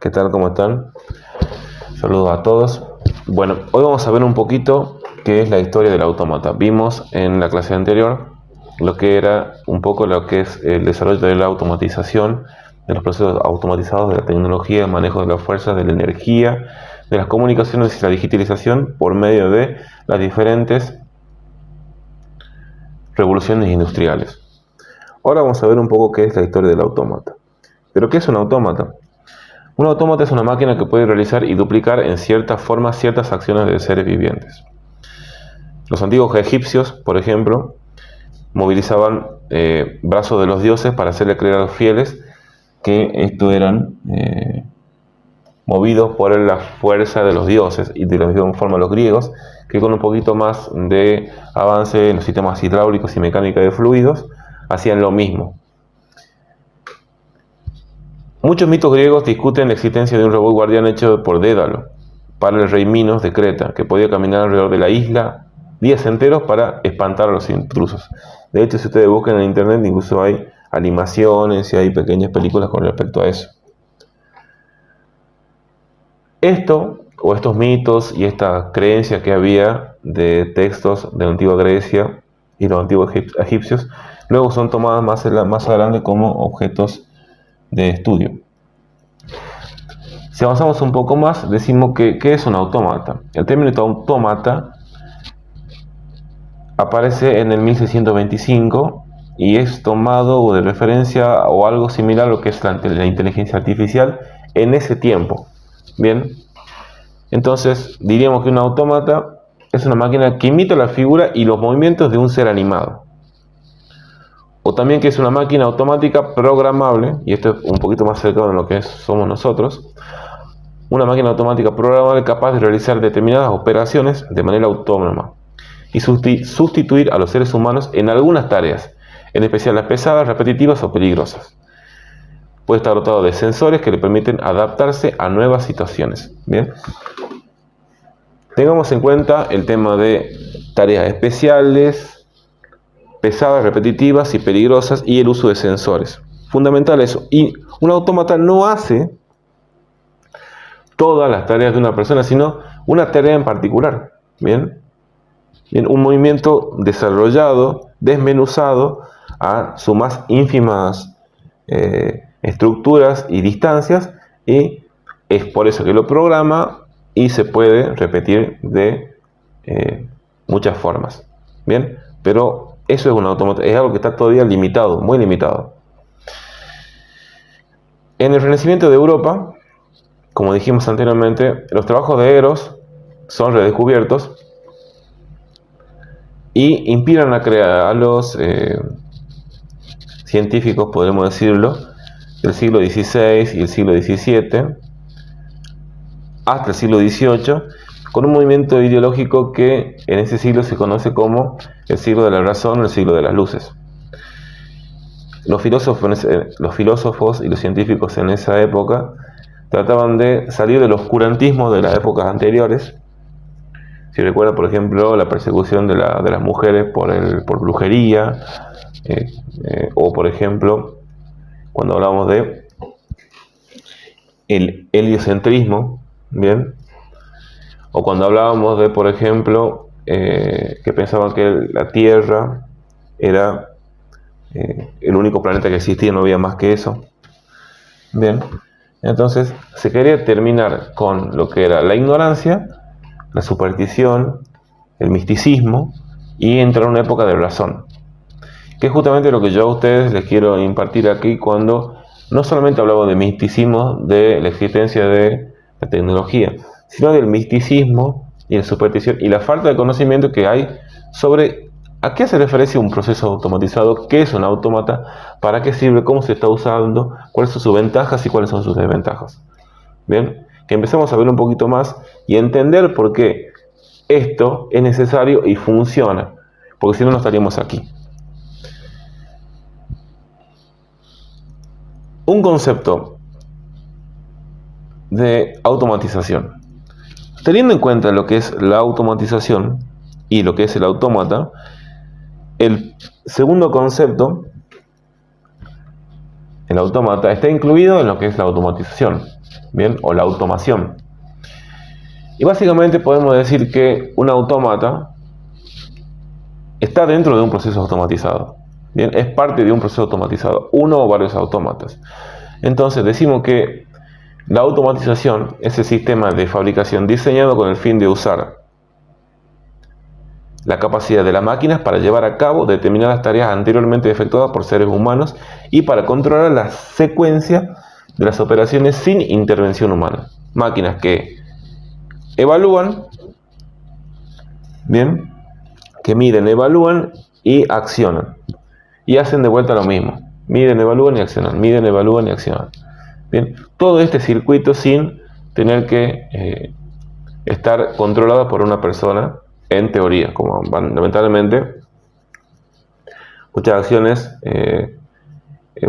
¿Qué tal? ¿Cómo están? Saludos a todos. Bueno, hoy vamos a ver un poquito qué es la historia del autómata. Vimos en la clase anterior lo que era un poco lo que es el desarrollo de la automatización, de los procesos automatizados de la tecnología, el manejo de las fuerzas, de la energía, de las comunicaciones y la digitalización por medio de las diferentes revoluciones industriales. Ahora vamos a ver un poco qué es la historia del autómata. ¿Pero qué es un autómata? Un autómata es una máquina que puede realizar y duplicar en cierta forma ciertas acciones de seres vivientes. Los antiguos egipcios, por ejemplo, movilizaban brazos de los dioses para hacerle creer a los fieles que estos eran movidos por la fuerza de los dioses, y de la misma forma los griegos, que con un poquito más de avance en los sistemas hidráulicos y mecánica de fluidos, hacían lo mismo. Muchos mitos griegos discuten la existencia de un robot guardián hecho por Dédalo para el rey Minos de Creta, que podía caminar alrededor de la isla días enteros para espantar a los intrusos. De hecho, si ustedes buscan en internet, incluso hay animaciones y hay pequeñas películas con respecto a eso. Esto, o estos mitos y esta creencia que había de textos de la antigua Grecia y los antiguos egipcios, luego son tomadas más adelante como objetos de estudio. Si avanzamos un poco más, decimos que ¿qué es un autómata? El término autómata aparece en el 1625 y es tomado de referencia o algo similar a lo que es la inteligencia artificial en ese tiempo. Bien, entonces diríamos que un autómata es una máquina que imita la figura y los movimientos de un ser animado. O también que es una máquina automática programable, y esto es un poquito más cercano a lo que somos nosotros. Una máquina automática programable capaz de realizar determinadas operaciones de manera autónoma y sustituir a los seres humanos en algunas tareas, en especial las pesadas, repetitivas o peligrosas. Puede estar dotado de sensores que le permiten adaptarse a nuevas situaciones. Bien, tengamos en cuenta el tema de tareas especiales, pesadas, repetitivas y peligrosas, y el uso de sensores. Fundamental eso. Y un autómata no hace todas las tareas de una persona, sino una tarea en particular. Bien, un movimiento desarrollado, desmenuzado a sus más ínfimas estructuras y distancias, y es por eso que lo programa y se puede repetir de muchas formas. Bien, pero eso es un autómata, es algo que está todavía limitado, muy limitado. En el Renacimiento de Europa, como dijimos anteriormente, los trabajos de Eros son redescubiertos y inspiran a los científicos, podemos decirlo, del siglo XVI y el siglo XVII, hasta el siglo XVIII, con un movimiento ideológico que en ese siglo se conoce como el siglo de la razón, el siglo de las luces. Los filósofos y los científicos en esa época trataban de salir del oscurantismo de las épocas anteriores. Si recuerda, por ejemplo, la persecución de las mujeres por brujería, o por ejemplo, cuando hablamos de el heliocentrismo, bien, o cuando hablábamos de, por ejemplo, que pensaban que la Tierra era el único planeta que existía, no había más que eso. Bien, entonces se quería terminar con lo que era la ignorancia, la superstición, el misticismo, y entrar en una época de razón, que es justamente lo que yo a ustedes les quiero impartir aquí, cuando no solamente hablamos de misticismo, de la existencia de la tecnología, sino del misticismo y la superstición y la falta de conocimiento que hay sobre a qué hace referencia un proceso automatizado, qué es un autómata, para qué sirve, cómo se está usando, cuáles son sus ventajas y cuáles son sus desventajas. Bien, que empecemos a ver un poquito más y entender por qué esto es necesario y funciona, porque si no, no estaríamos aquí. Un concepto de automatización. Teniendo en cuenta lo que es la automatización y lo que es el autómata, el segundo concepto, el autómata, está incluido en lo que es la automatización. bien, o la automación. Y básicamente podemos decir que un autómata está dentro de un proceso automatizado. Bien, es parte de un proceso automatizado, uno o varios autómatas. Entonces decimos que la automatización es el sistema de fabricación diseñado con el fin de usar la capacidad de las máquinas para llevar a cabo determinadas tareas anteriormente efectuadas por seres humanos y para controlar la secuencia de las operaciones sin intervención humana. Máquinas que evalúan, bien, que miden, evalúan y accionan. Y hacen de vuelta lo mismo. Miden, evalúan y accionan. Miden, evalúan y accionan. Bien, todo este circuito sin tener que estar controlado por una persona, en teoría, como lamentablemente muchas acciones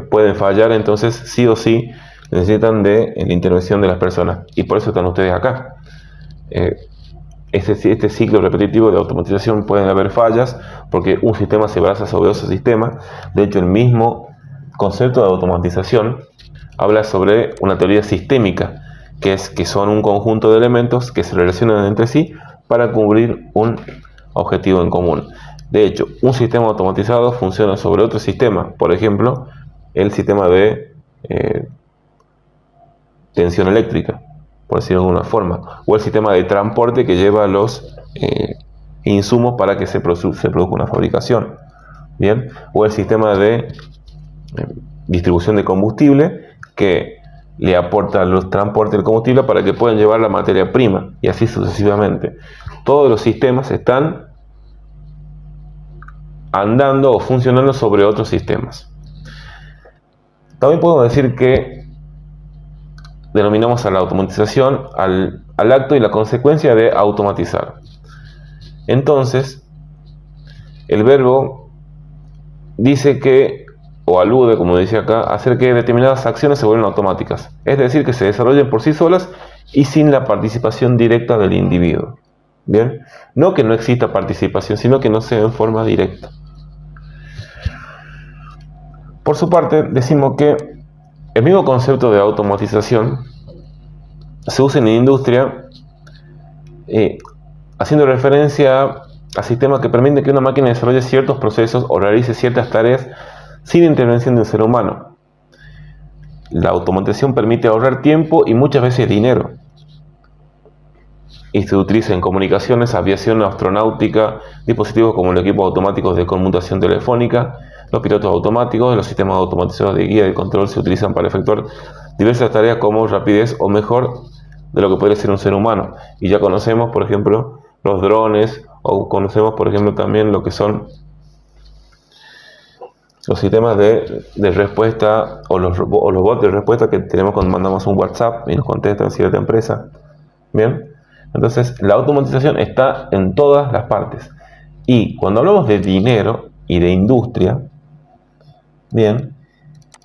pueden fallar, entonces sí o sí necesitan de la intervención de las personas. Y por eso están ustedes acá. Este ciclo repetitivo de automatización pueden haber fallas porque un sistema se basa sobre otro sistema. De hecho, el mismo concepto de automatización habla sobre una teoría sistémica, que es que son un conjunto de elementos que se relacionan entre sí para cubrir un objetivo en común. De hecho, un sistema automatizado funciona sobre otro sistema, por ejemplo, el sistema de tensión eléctrica, por decirlo de alguna forma, o el sistema de transporte que lleva los insumos para que se produzca una fabricación, bien, o el sistema de distribución de combustible que le aporta a los transportes del combustible para que puedan llevar la materia prima, y así sucesivamente. Todos los sistemas están andando o funcionando sobre otros sistemas. También podemos decir que denominamos a la automatización al acto y la consecuencia de automatizar. Entonces, el verbo dice que, o alude, como dice acá, a hacer que determinadas acciones se vuelvan automáticas. Es decir, que se desarrollen por sí solas y sin la participación directa del individuo. ¿Bien? No que no exista participación, sino que no sea en forma directa. Por su parte, decimos que el mismo concepto de automatización se usa en la industria haciendo referencia a sistemas que permiten que una máquina desarrolle ciertos procesos o realice ciertas tareas sin intervención de un ser humano. La automatización permite ahorrar tiempo y muchas veces dinero. Y se utiliza en comunicaciones, aviación, astronáutica, dispositivos como los equipos automáticos de conmutación telefónica, los pilotos automáticos, los sistemas automatizados de guía y control se utilizan para efectuar diversas tareas como rapidez o mejor de lo que puede ser un ser humano. Y ya conocemos, por ejemplo, los drones, o conocemos, por ejemplo, también lo que son los sistemas de respuesta o los bots de respuesta que tenemos cuando mandamos un WhatsApp y nos contestan cierta empresa. Bien, entonces la automatización está en todas las partes. Y cuando hablamos de dinero y de industria, bien,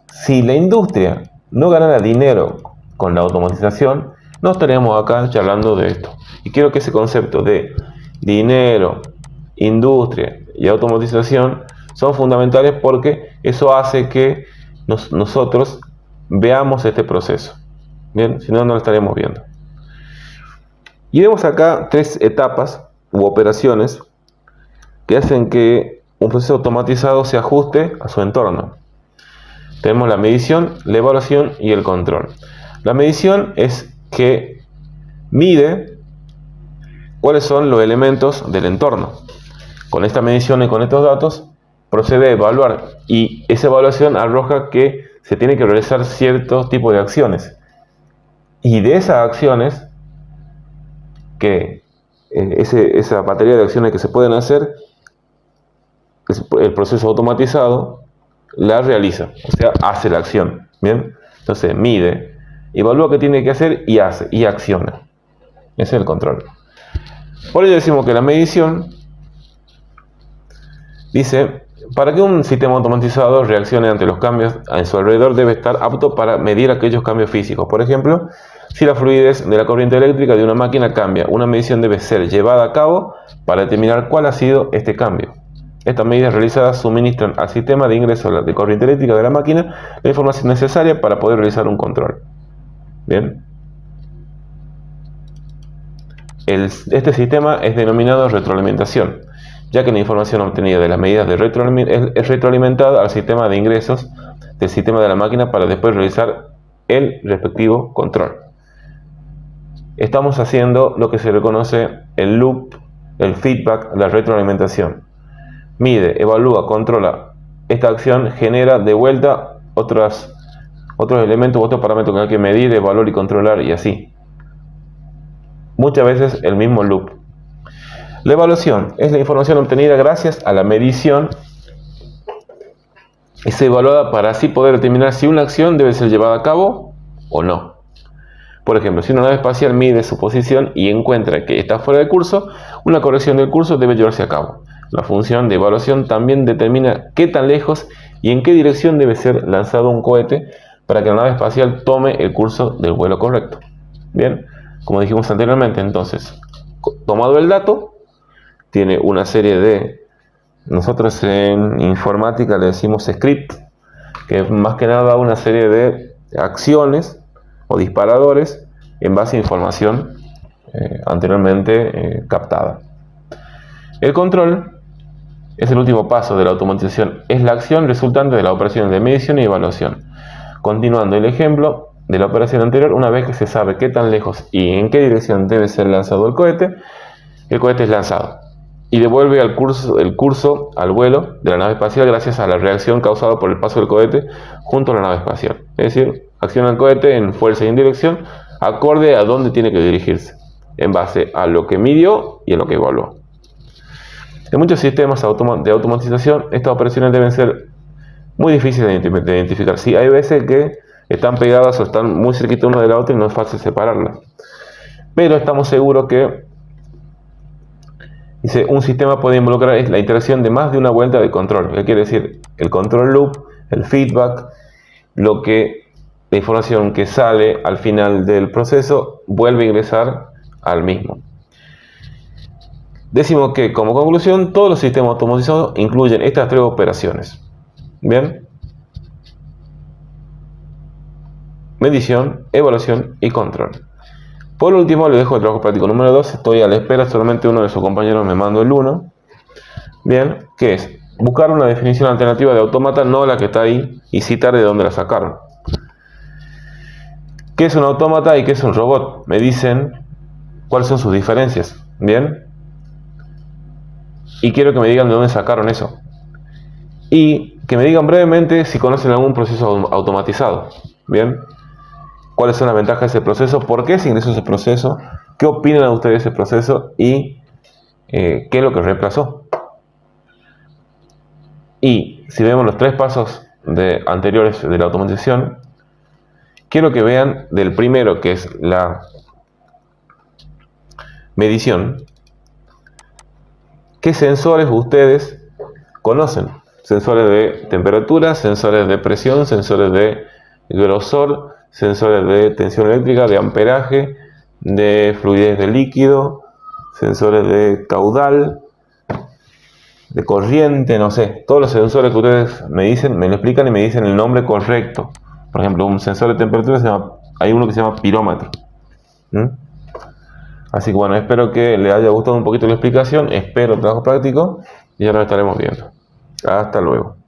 si la industria no ganara dinero con la automatización, no estaríamos acá charlando de esto. Y quiero que ese concepto de dinero, industria y automatización son fundamentales porque eso hace que nosotros veamos este proceso. Bien, si no, no lo estaríamos viendo. Y vemos acá tres etapas u operaciones que hacen que un proceso automatizado se ajuste a su entorno. Tenemos la medición, la evaluación y el control. La medición es que mide cuáles son los elementos del entorno. Con esta medición y con estos datos procede a evaluar, y esa evaluación arroja que se tiene que realizar ciertos tipos de acciones. Y de esas acciones, que esa batería de acciones que se pueden hacer, el proceso automatizado la realiza, o sea, hace la acción. Bien, entonces mide, evalúa qué tiene que hacer y hace, y acciona. Ese es el control. Por ello decimos que la medición dice: para que un sistema automatizado reaccione ante los cambios en su alrededor, debe estar apto para medir aquellos cambios físicos. Por ejemplo, si la fluidez de la corriente eléctrica de una máquina cambia, una medición debe ser llevada a cabo para determinar cuál ha sido este cambio. Estas medidas realizadas suministran al sistema de ingreso de corriente eléctrica de la máquina la información necesaria para poder realizar un control. Bien, Este sistema es denominado retroalimentación, ya que la información obtenida de las medidas es retroalimentada al sistema de ingresos del sistema de la máquina para después realizar el respectivo control. Estamos haciendo lo que se le conoce el loop, el feedback, la retroalimentación. Mide, evalúa, controla esta acción, genera de vuelta otros elementos, otros parámetros que hay que medir, evaluar y controlar, y así. Muchas veces el mismo loop. La evaluación es la información obtenida gracias a la medición. Es evaluada para así poder determinar si una acción debe ser llevada a cabo o no. Por ejemplo, si una nave espacial mide su posición y encuentra que está fuera de curso, una corrección del curso debe llevarse a cabo. La función de evaluación también determina qué tan lejos y en qué dirección debe ser lanzado un cohete para que la nave espacial tome el curso del vuelo correcto. Bien, como dijimos anteriormente, entonces, tomado el dato, tiene una serie de, nosotros en informática le decimos script, que es más que nada una serie de acciones o disparadores en base a información anteriormente captada. El control es el último paso de la automatización, es la acción resultante de las operaciones de medición y evaluación. Continuando el ejemplo de la operación anterior, una vez que se sabe qué tan lejos y en qué dirección debe ser lanzado el cohete es lanzado y devuelve el curso al vuelo de la nave espacial gracias a la reacción causada por el paso del cohete junto a la nave espacial. Es decir, acciona el cohete en fuerza y en dirección acorde a dónde tiene que dirigirse, en base a lo que midió y a lo que evaluó. En muchos sistemas de automatización, estas operaciones deben ser muy difíciles de identificar. Sí, hay veces que están pegadas o están muy cerquita una de la otra y no es fácil separarlas. Pero estamos seguros que un sistema puede involucrar la interacción de más de una vuelta de control. ¿Qué quiere decir? El control loop, el feedback, la información que sale al final del proceso vuelve a ingresar al mismo. Decimos que, como conclusión, todos los sistemas automatizados incluyen estas tres operaciones. Bien. Medición, evaluación y control. Por último, les dejo el trabajo práctico número 2. Estoy a la espera, solamente uno de sus compañeros me mandó el 1. Bien, que es buscar una definición alternativa de autómata, no la que está ahí, y citar de dónde la sacaron. ¿Qué es un autómata y qué es un robot? Me dicen cuáles son sus diferencias. Bien. Y quiero que me digan de dónde sacaron eso. Y que me digan brevemente si conocen algún proceso automatizado. Bien. ¿Cuáles son las ventajas de ese proceso? ¿Por qué se ingresó ese proceso? ¿Qué opinan ustedes de ese proceso? Y qué es lo que reemplazó. Y si vemos los tres pasos anteriores de la automatización, quiero que vean del primero, que es la medición, qué sensores ustedes conocen. Sensores de temperatura, sensores de presión, sensores de grosor, sensores de tensión eléctrica, de amperaje, de fluidez de líquido, sensores de caudal, de corriente, no sé. Todos los sensores que ustedes me dicen, me lo explican y me dicen el nombre correcto. Por ejemplo, un sensor de temperatura hay uno que se llama pirómetro. Así que bueno, espero que les haya gustado un poquito la explicación, espero el trabajo práctico y ya nos estaremos viendo. Hasta luego.